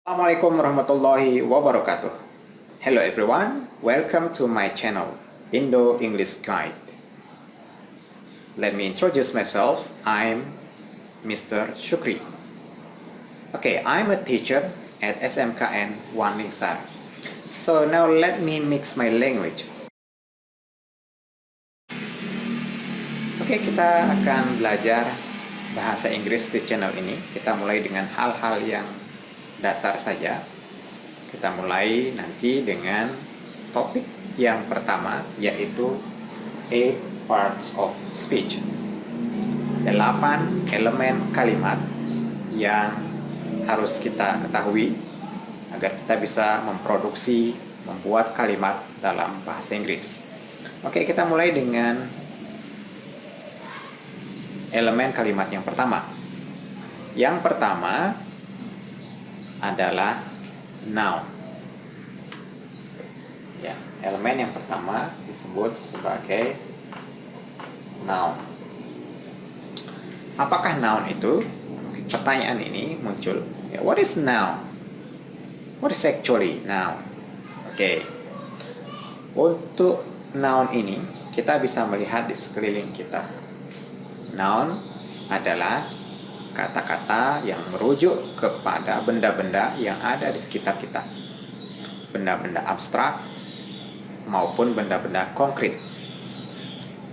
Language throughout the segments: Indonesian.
Assalamualaikum warahmatullahi wabarakatuh. Hello everyone, welcome to my channel, Indo English Guide. Let me introduce myself. I'm Mr. Shukri. Okay, I'm a teacher at SMKN Wanningsar. So now let me mix my language. Oke, kita akan belajar bahasa Inggris di channel ini. Kita mulai dengan hal-hal yang dasar saja. Kita mulai nanti dengan topik yang pertama, yaitu 8 parts of speech. 8 elemen kalimat yang harus kita ketahui agar kita bisa membuat kalimat dalam bahasa Inggris. Oke, kita mulai dengan elemen kalimat yang pertama. Yang pertama adalah noun. Ya, elemen yang pertama disebut sebagai noun. Apakah noun itu? Pertanyaan ini muncul. Ya, what is noun? What is actually noun? Oke. Untuk noun ini kita bisa melihat di sekeliling kita. Noun adalah kata-kata yang merujuk kepada benda-benda yang ada di sekitar kita. Benda-benda abstrak maupun benda-benda konkret.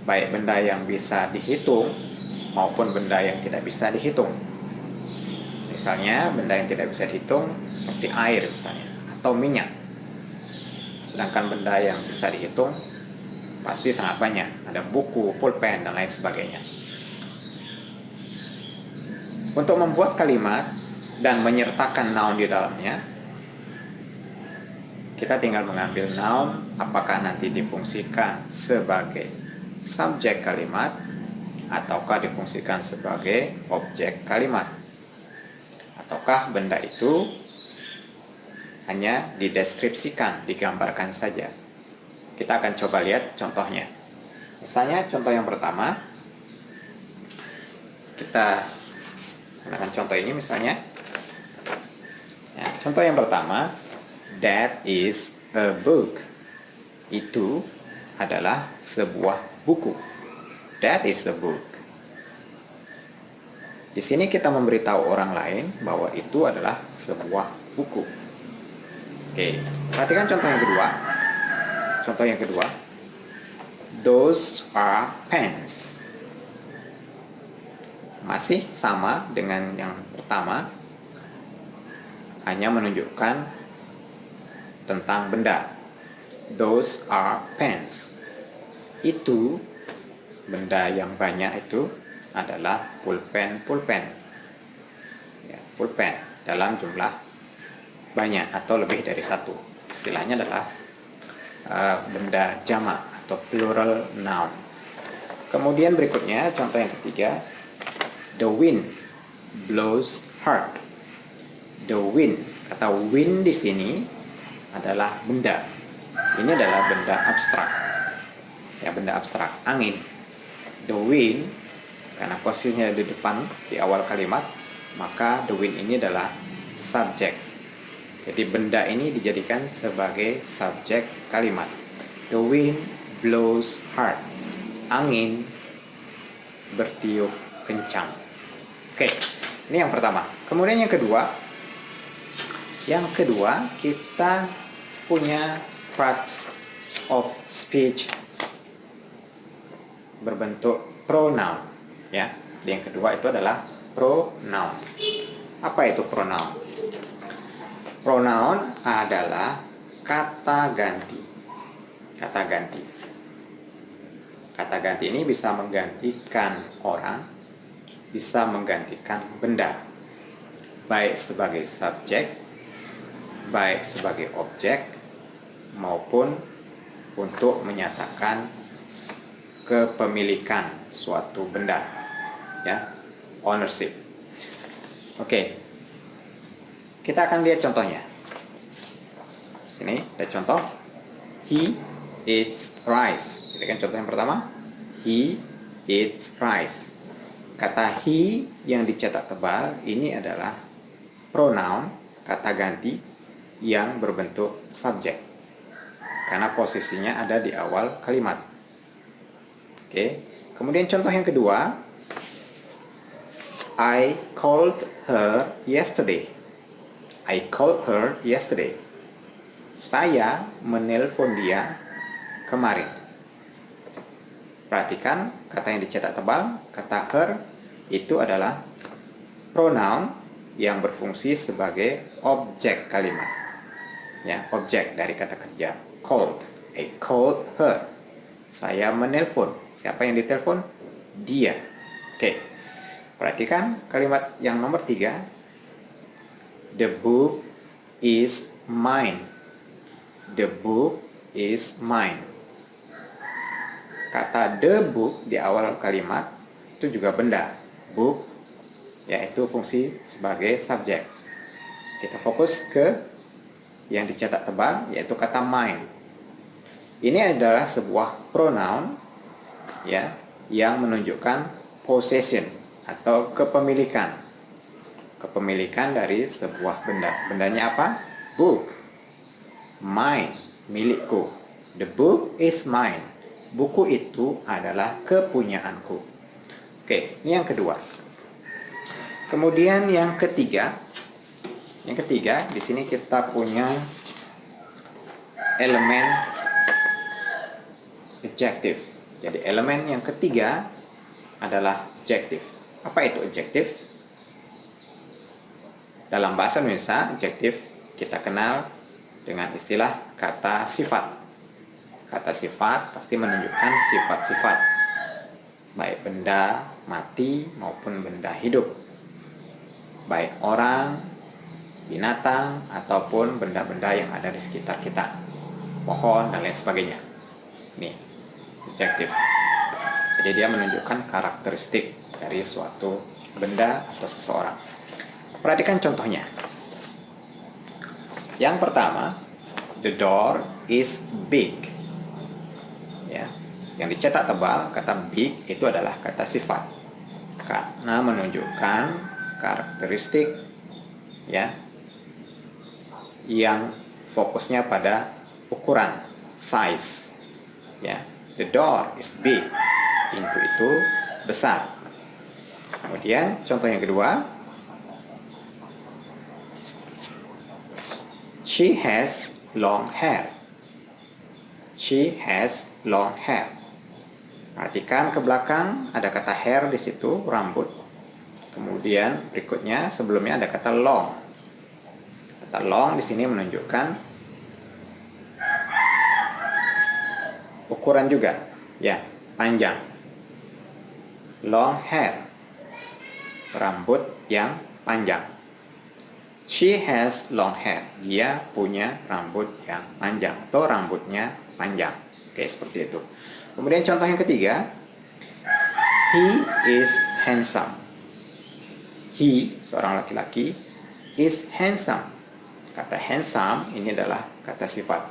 Baik benda yang bisa dihitung maupun benda yang tidak bisa dihitung. Misalnya benda yang tidak bisa dihitung seperti air misalnya, atau minyak. Sedangkan benda yang bisa dihitung pasti sangat banyak. Ada buku, pulpen, dan lain sebagainya. Untuk membuat kalimat dan menyertakan noun di dalamnya, kita tinggal mengambil noun, apakah nanti difungsikan sebagai subjek kalimat ataukah difungsikan sebagai objek kalimat, ataukah benda itu hanya dideskripsikan, digambarkan saja. Kita akan coba lihat contohnya. Misalnya contoh yang pertama, kita gunakan contoh ini misalnya. Ya, contoh yang pertama, that is a book. Itu adalah sebuah buku. That is a book. Di sini kita memberitahu orang lain bahwa itu adalah sebuah buku. Oke, perhatikan contoh yang kedua. Contoh yang kedua, those are pens. Masih sama dengan yang pertama, hanya menunjukkan tentang benda. Those are pens. Itu benda yang banyak itu adalah pulpen. Ya, pulpen dalam jumlah banyak atau lebih dari satu. Istilahnya adalah benda jamak atau plural noun. Kemudian berikutnya contoh yang ketiga, the wind blows hard. The wind, kata wind di sini adalah benda. Ini adalah benda abstrak. Ya, benda abstrak, angin. The wind, karena posisinya di depan di awal kalimat, maka the wind ini adalah subjek. Jadi benda ini dijadikan sebagai subjek kalimat. The wind blows hard. Angin bertiup kencang. Oke, ini yang pertama. Kemudian yang kedua, kita punya parts of speech berbentuk pronoun. Ya, yang kedua itu adalah pronoun. Apa itu pronoun? Pronoun adalah kata ganti. Kata ganti. Kata ganti ini bisa menggantikan orang, bisa menggantikan benda, baik sebagai subjek, baik sebagai objek, maupun untuk menyatakan kepemilikan suatu benda, ya, ownership. Oke, kita akan lihat contohnya. Sini ada contoh. He eats rice. Kita kan contoh yang pertama. He eats rice. Kata he yang dicetak tebal ini adalah pronoun kata ganti yang berbentuk subjek, karena posisinya ada di awal kalimat. Oke. Kemudian contoh yang kedua, I called her yesterday. I called her yesterday. Saya menelpon dia kemarin. Perhatikan kata yang dicetak tebal, kata her itu adalah pronoun yang berfungsi sebagai objek kalimat. Ya, objek dari kata kerja called. I called her. Saya menelpon. Siapa yang ditelepon? Dia. Oke. Perhatikan kalimat yang nomor 3. The book is mine. The book is mine. Kata the book di awal kalimat itu juga benda. Book yaitu fungsi sebagai subjek. Kita fokus ke yang dicetak tebal, yaitu kata mine. Ini adalah sebuah pronoun ya, yang menunjukkan possession atau kepemilikan. Kepemilikan dari sebuah benda. Bendanya apa? Book. Mine, milikku. The book is mine. Buku itu adalah kepunyaanku. Oke, ini yang kedua. Kemudian yang ketiga. Yang ketiga, di sini kita punya elemen adjective. Jadi elemen yang ketiga adalah adjective. Apa itu adjective? Dalam bahasa Indonesia, adjective kita kenal dengan istilah kata sifat. Kata sifat pasti menunjukkan sifat-sifat, baik benda mati maupun benda hidup, baik orang, binatang, ataupun benda-benda yang ada di sekitar kita, pohon, dan lain sebagainya. Ini adjective. Jadi dia menunjukkan karakteristik dari suatu benda atau seseorang. Perhatikan contohnya. Yang pertama, the door is big. Ya, yang dicetak tebal, kata big itu adalah kata sifat karena menunjukkan karakteristik ya, yang fokusnya pada ukuran, size. Ya, the door is big. Pintu itu besar. Kemudian contoh yang kedua, she has long hair. She has long hair. Perhatikan ke belakang, ada kata hair di situ, rambut. Kemudian berikutnya sebelumnya ada kata long. Kata long di sini menunjukkan ukuran juga, ya, panjang. Long hair, rambut yang panjang. She has long hair. Dia punya rambut yang panjang atau rambutnya panjang. Oke, seperti itu. Kemudian contoh yang ketiga, he is handsome. He, seorang laki-laki, is handsome. Kata handsome ini adalah kata sifat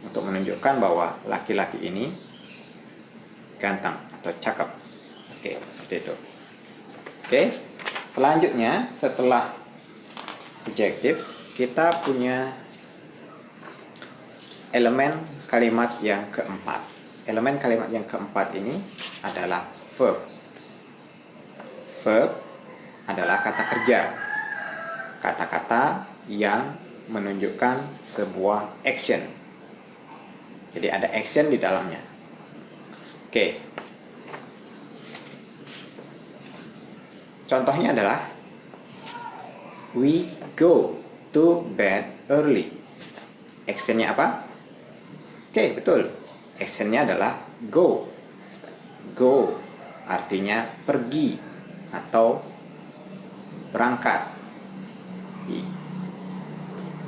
untuk menunjukkan bahwa laki-laki ini ganteng atau cakep. Oke, seperti itu. Oke, selanjutnya setelah adjective, kita punya elemen kalimat yang keempat. Elemen kalimat yang keempat ini adalah verb. Verb adalah kata kerja. Kata-kata yang menunjukkan sebuah action. Jadi ada action di dalamnya. Oke. Contohnya adalah we go to bed early. Actionnya apa? Oke, betul. Actionnya adalah go. Go artinya pergi atau berangkat.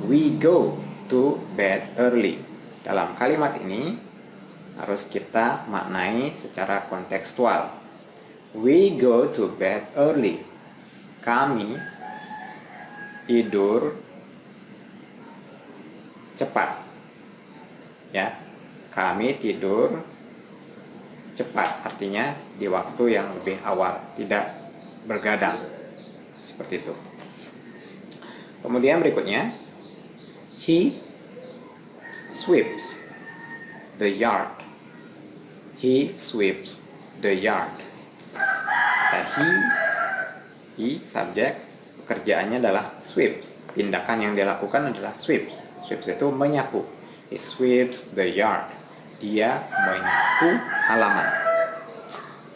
We go to bed early. Dalam kalimat ini harus kita maknai secara kontekstual. We go to bed early. Kami tidur cepat. Ya, kami tidur cepat. Artinya di waktu yang lebih awal, tidak bergadang. Seperti itu. Kemudian berikutnya, he sweeps the yard. He sweeps the yard. He subjek, pekerjaannya adalah sweeps. Tindakan yang dia lakukan adalah sweeps. Sweeps itu menyapu. He sweeps the yard. Dia menyapu halaman.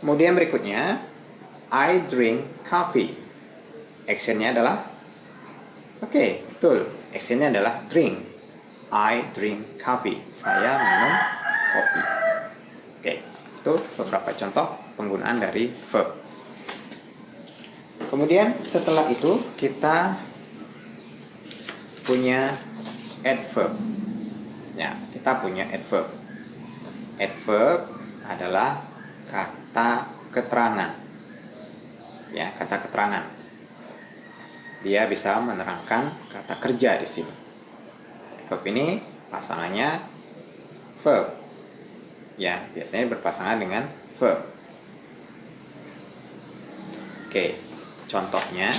Kemudian berikutnya, I drink coffee. Actionnya adalah, betul. Actionnya adalah drink. I drink coffee. Saya minum kopi. Itu beberapa contoh penggunaan dari verb. Kemudian setelah itu kita punya adverb. Ya, kita punya adverb. Adverb adalah kata keterangan. Ya, kata keterangan. Dia bisa menerangkan kata kerja di sini. Verb ini pasangannya verb. Ya, biasanya berpasangan dengan verb. Contohnya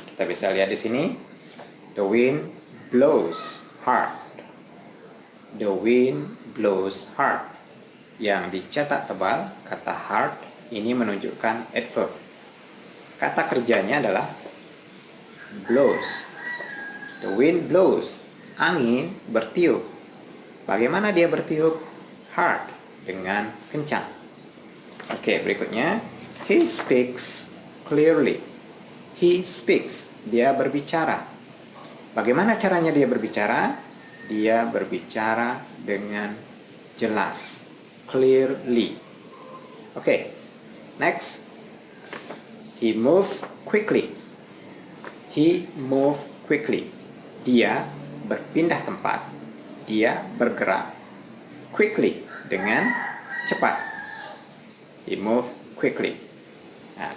kita bisa lihat di sini. The wind blows hard. The wind blows hard. Yang dicetak tebal, kata hard ini menunjukkan adverb. Kata kerjanya adalah blows. The wind blows. Angin bertiup. Bagaimana dia bertiup? Hard, dengan kencang. Berikutnya, he speaks clearly. He speaks, dia berbicara. Bagaimana caranya dia berbicara? Dia berbicara dengan jelas, clearly. Next, he moved quickly. He moved quickly. Dia berpindah tempat. Dia bergerak quickly, dengan cepat. He moved quickly. Nah,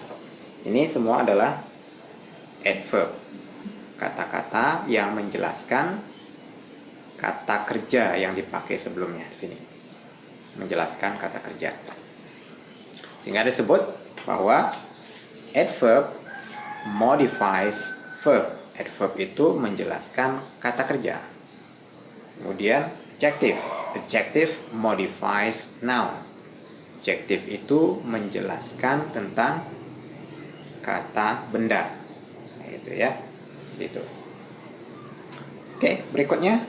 ini semua adalah adverb. Kata-kata yang menjelaskan kata kerja yang dipakai sebelumnya di sini. Menjelaskan kata kerja. Sehingga disebut bahwa adverb modifies verb. Adverb itu menjelaskan kata kerja. Kemudian adjective. Adjective modifies noun. Adjective itu menjelaskan tentang kata benda. Itu ya, seperti itu. Berikutnya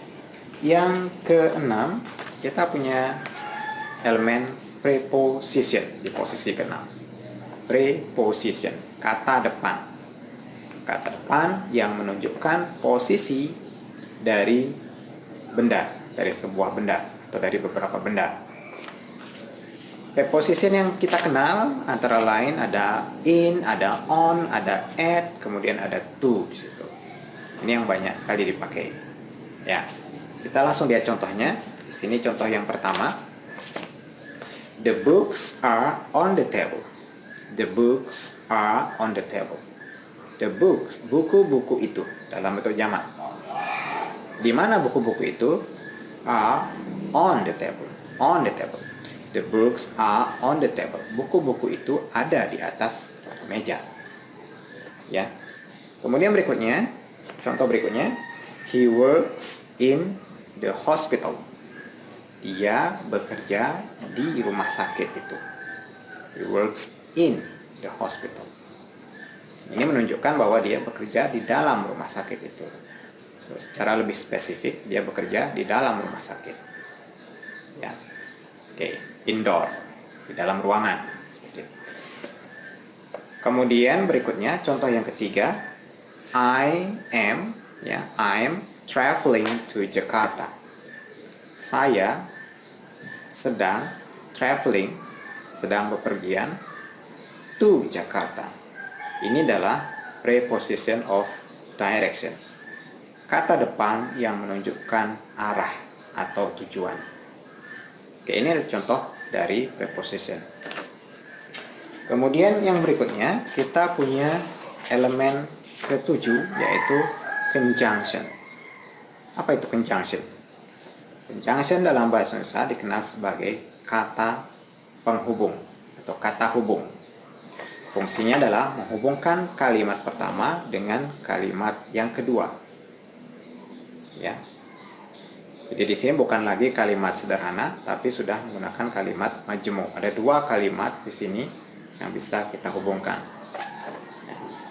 yang keenam, kita punya elemen preposition di posisi keenam. Preposition, kata depan. Kata depan yang menunjukkan posisi dari benda, dari sebuah benda atau dari beberapa benda. Preposition yang kita kenal antara lain ada in, ada on, ada at, kemudian ada to di situ. Ini yang banyak sekali dipakai. Ya, kita langsung lihat contohnya. Di sini contoh yang pertama. The books are on the table. The books are on the table. The books, buku-buku itu dalam bentuk jamak. Di mana buku-buku itu? Are on the table. On the table. The books are on the table. Buku-buku itu ada di atas meja. Ya. Kemudian berikutnya, contoh berikutnya, he works in the hospital. Dia bekerja di rumah sakit itu. He works in the hospital. Ini menunjukkan bahwa dia bekerja di dalam rumah sakit itu. Secara lebih spesifik, dia bekerja di dalam rumah sakit. Ya. Indoor, di dalam ruangan, seperti itu. Kemudian berikutnya contoh yang ketiga, I am traveling to Jakarta. Saya sedang traveling, sedang bepergian to Jakarta. Ini adalah preposition of direction. Kata depan yang menunjukkan arah atau tujuan. Ini adalah contoh dari preposition. Kemudian yang berikutnya kita punya elemen ketujuh, yaitu conjunction. Apa itu conjunction? Conjunction dalam bahasa Indonesia dikenal sebagai kata penghubung atau kata hubung. Fungsinya adalah menghubungkan kalimat pertama dengan kalimat yang kedua. Ya. Jadi di sini bukan lagi kalimat sederhana, tapi sudah menggunakan kalimat majmu'. Ada dua kalimat di sini yang bisa kita hubungkan.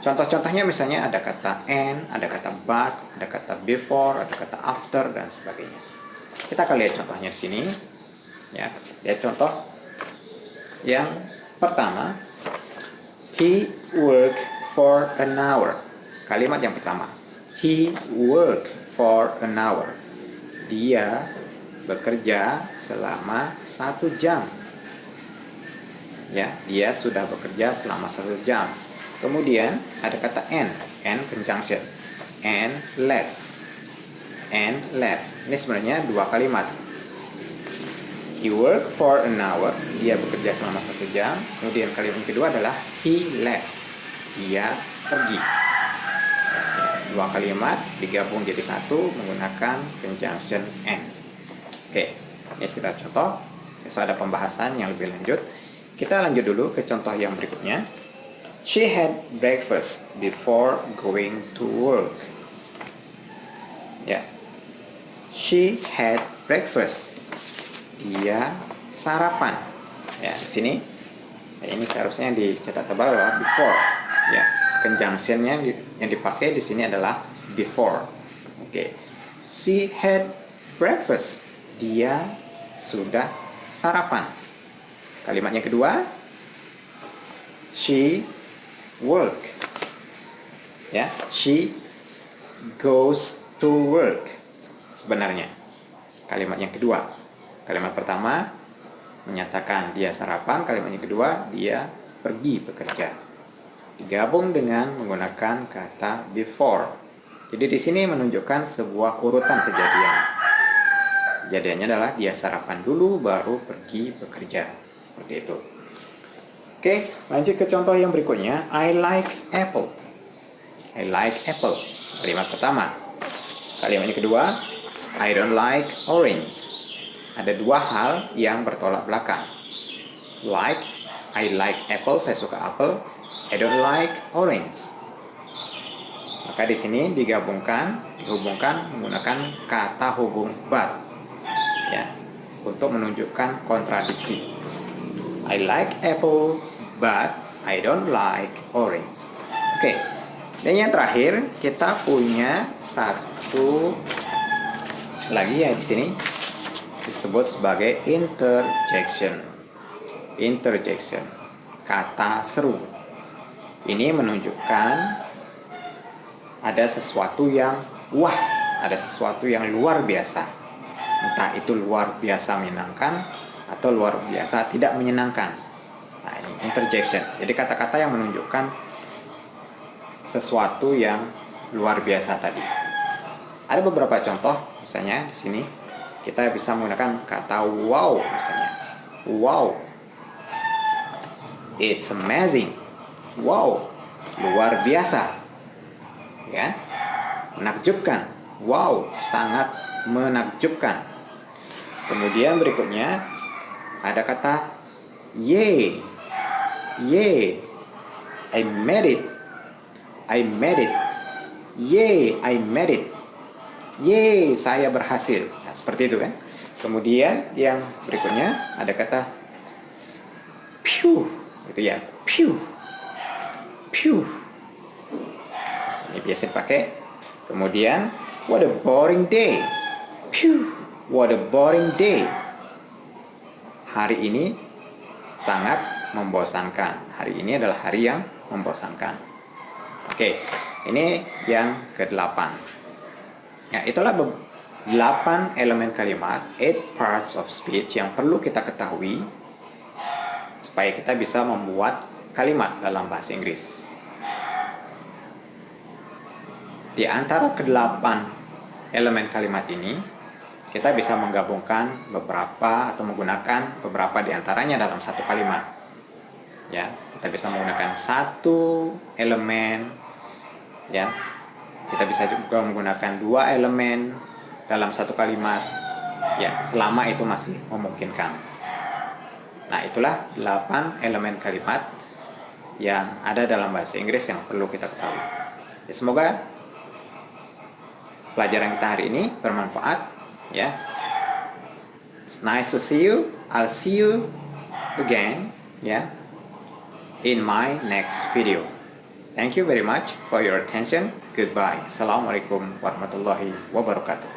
Contoh-contohnya misalnya ada kata and, ada kata but, ada kata before, ada kata after, dan sebagainya. Kita akan lihat contohnya di sini. Ya, lihat contoh yang pertama. He worked for an hour. Kalimat yang pertama. He worked for an hour. Dia bekerja selama 1 jam. Ya, dia sudah bekerja selama 1 jam. Kemudian ada kata and conjunction. And left. And left. Ini sebenarnya dua kalimat. He worked for an hour. Dia bekerja selama 1 jam. Kemudian kalimat kedua adalah he left. Dia pergi. Dua kalimat digabung jadi satu menggunakan conjunction and. Oke, ini sekitar contoh. Besok ada pembahasan yang lebih lanjut. Kita lanjut dulu ke contoh yang berikutnya. She had breakfast before going to work. Ya, she had breakfast. Dia sarapan. Ya, di sini. Ini seharusnya dicetak tebal adalah before. Ya, conjunctionnya yang dipakai di sini adalah before. Oke. She had breakfast. Dia sudah sarapan. Kalimatnya kedua. She work. Ya, she goes to work. Sebenarnya kalimat yang kedua. Kalimat pertama menyatakan dia sarapan, kalimat yang kedua dia pergi bekerja. Digabung dengan menggunakan kata before. Jadi di sini menunjukkan sebuah urutan kejadian. Kejadiannya adalah dia sarapan dulu baru pergi bekerja. Seperti itu. Oke, lanjut ke contoh yang berikutnya. I like apple. I like apple. Kalimat pertama. Kalimatnya kedua, I don't like orange. Ada dua hal yang bertolak belakang. Like, I like apple, saya suka apel. I don't like orange. Maka di sini dihubungkan menggunakan kata hubung but. Ya, untuk menunjukkan kontradiksi. I like apple, but I don't like orange. Oke. Dan yang terakhir, kita punya satu lagi ya di sini. Disebut sebagai interjection. Interjection, kata seru. Ini menunjukkan ada sesuatu yang wah, ada sesuatu yang luar biasa. Entah itu luar biasa menyenangkan atau luar biasa tidak menyenangkan. Nah, ini interjection. Jadi kata-kata yang menunjukkan sesuatu yang luar biasa tadi. Ada beberapa contoh, misalnya di sini kita bisa menggunakan kata wow misalnya. Wow. It's amazing. Wow. Luar biasa. Ya. Menakjubkan. Wow, sangat menakjubkan. Kemudian berikutnya ada kata yay. Yay. I made it. I made it. Yay, I made it. Yeay, saya berhasil. Nah, seperti itu kan. Kemudian yang berikutnya ada kata phew, gitu ya. Phew. Phew. Ini biasa dipakai. Kemudian what a boring day. Phew, what a boring day. Hari ini sangat membosankan. Hari ini adalah hari yang membosankan. Oke, ini yang ke-8. Ya, itulah 8 elemen kalimat, 8 parts of speech yang perlu kita ketahui supaya kita bisa membuat kalimat dalam bahasa Inggris. Di antara ke-8 elemen kalimat ini, kita bisa menggabungkan beberapa atau menggunakan beberapa di antaranya dalam satu kalimat. Ya, kita bisa menggunakan satu elemen, ya. Kita bisa juga menggunakan 2 elemen dalam satu kalimat. Ya, selama itu masih memungkinkan. Nah, itulah 8 elemen kalimat yang ada dalam bahasa Inggris yang perlu kita ketahui. Ya, semoga pelajaran kita hari ini bermanfaat ya. It's nice to see you. I'll see you again ya in my next video. Thank you very much for your attention. Goodbye. Assalamualaikum warahmatullahi wabarakatuh.